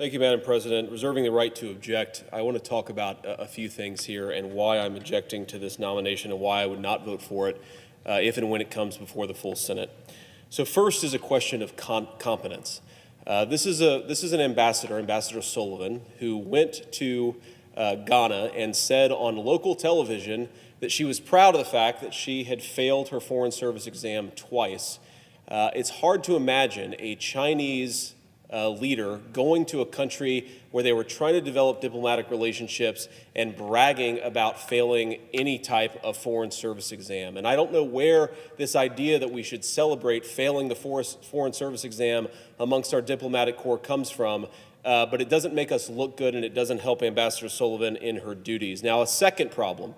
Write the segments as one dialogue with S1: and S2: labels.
S1: Thank you, Madam President. Reserving the right to object, I want to talk about a few things here and why I'm objecting to this nomination and why I would not vote for it if and when it comes before the full Senate. So first is a question of competence. This is an ambassador, Ambassador Sullivan, who went to Ghana and said on local television that she was proud of the fact that she had failed her Foreign Service exam twice. It's hard to imagine a Chinese leader going to a country where they were trying to develop diplomatic relationships and bragging about failing any type of Foreign Service exam. And I don't know where this idea that we should celebrate failing the Foreign Service exam amongst our diplomatic corps comes from, but it doesn't make us look good and it doesn't help Ambassador Sullivan in her duties. Now, a second problem.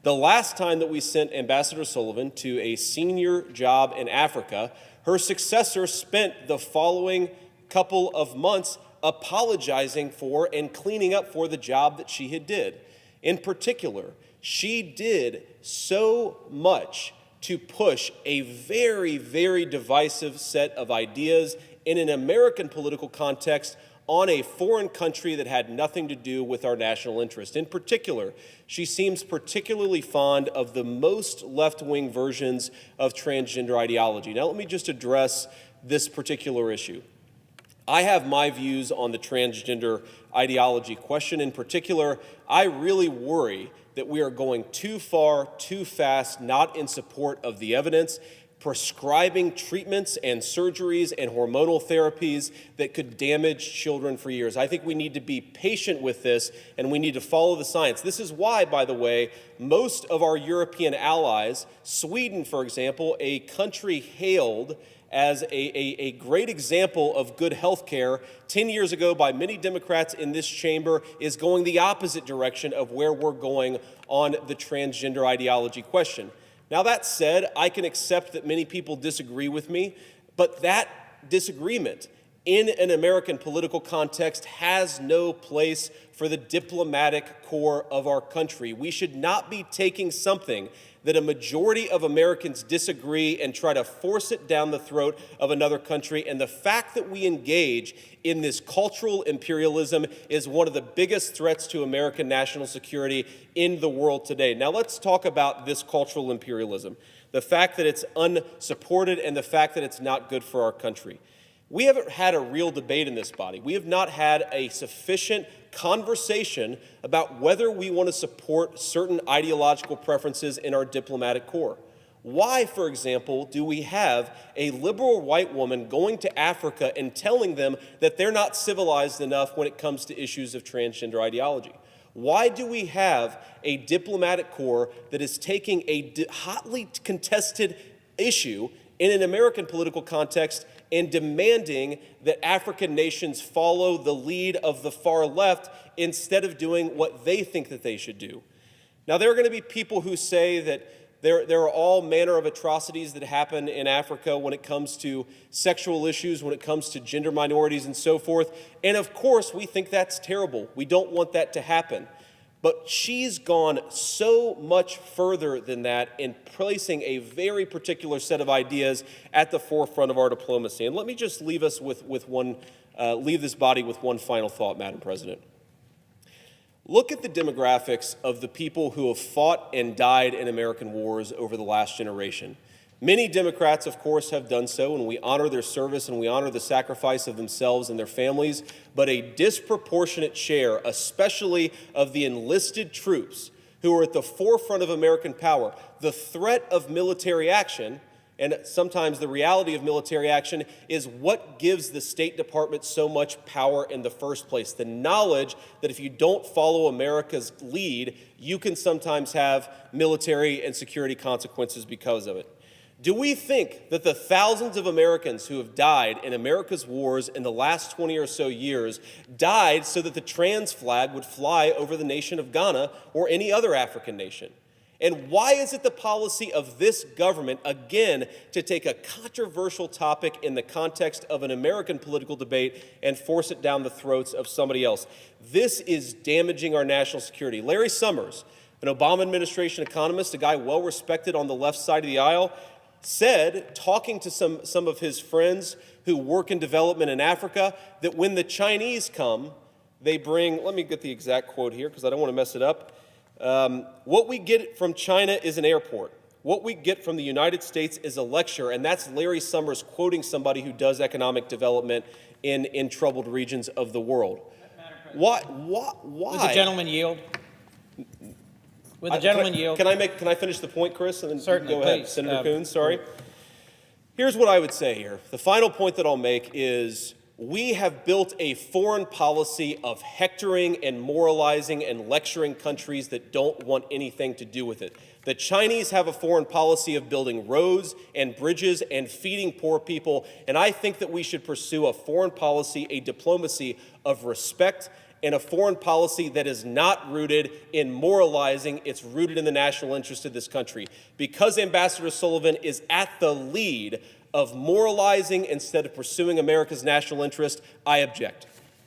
S1: The last time that we sent Ambassador Sullivan to a senior job in Africa, her successor spent the following couple of months apologizing for and cleaning up for the job that she had did. In particular, she did so much to push a very, very divisive set of ideas in an American political context on a foreign country that had nothing to do with our national interest. In particular, she seems particularly fond of the most left-wing versions of transgender ideology. Now, let me just address this particular issue. I have my views on the transgender ideology question. In particular, I really worry that we are going too far, too fast, not in support of the evidence, prescribing treatments and surgeries and hormonal therapies that could damage children for years. I think we need to be patient with this, and we need to follow the science. This is why, by the way, most of our European allies, Sweden, for example, a country hailed as a great example of good health care 10 years ago by many Democrats in this chamber, is going the opposite direction of where we're going on the transgender ideology question. Now, that said, I can accept that many people disagree with me, but that disagreement in an American political context has no place for the diplomatic corps of our country. We should not be taking something that a majority of Americans disagree and try to force it down the throat of another country. And the fact that we engage in this cultural imperialism is one of the biggest threats to American national security in the world today. Now, let's talk about this cultural imperialism, the fact that it's unsupported and the fact that it's not good for our country. We haven't had a real debate in this body. We have not had a sufficient conversation about whether we want to support certain ideological preferences in our diplomatic corps. Why, for example, do we have a liberal white woman going to Africa and telling them that they're not civilized enough when it comes to issues of transgender ideology? Why do we have a diplomatic corps that is taking a hotly contested issue in an American political context and demanding that African nations follow the lead of the far left instead of doing what they think that they should do? Now, there are going to be people who say that there are all manner of atrocities that happen in Africa when it comes to sexual issues, when it comes to gender minorities and so forth. And of course, we think that's terrible. We don't want that to happen. But she's gone so much further than that in placing a very particular set of ideas at the forefront of our diplomacy. And let me just leave this body with one final thought, Madam President. Look at the demographics of the people who have fought and died in American wars over the last generation. Many Democrats, of course, have done so, and we honor their service and we honor the sacrifice of themselves and their families, but a disproportionate share, especially of the enlisted troops who are at the forefront of American power, the threat of military action, and sometimes the reality of military action, is what gives the State Department so much power in the first place. The knowledge that if you don't follow America's lead, you can sometimes have military and security consequences because of it. Do we think that the thousands of Americans who have died in America's wars in the last 20 or so years died so that the trans flag would fly over the nation of Ghana or any other African nation? And why is it the policy of this government, again, to take a controversial topic in the context of an American political debate and force it down the throats of somebody else? This is damaging our national security. Larry Summers, an Obama administration economist, a guy well respected on the left side of the aisle, said, talking to some of his friends who work in development in Africa, that when the Chinese come, they bring, let me get the exact quote here because I don't want to mess it up. What we get from China is an airport. What we get from the United States is a lecture, and that's Larry Summers quoting somebody who does economic development in troubled regions of the world. Why?
S2: Would the gentleman yield? Would the gentleman yield?
S1: Can I finish the point, Chris? And then
S2: Certainly,
S1: go ahead,
S2: please.
S1: Senator Coons. Sorry. Here's what I would say here. The final point that I'll make is we have built a foreign policy of hectoring and moralizing and lecturing countries that don't want anything to do with it. The Chinese have a foreign policy of building roads and bridges and feeding poor people, and I think that we should pursue a foreign policy, a diplomacy of respect, and a foreign policy that is not rooted in moralizing. It's rooted in the national interest of this country. Because Ambassador Sullivan is at the lead of moralizing instead of pursuing America's national interest, I object.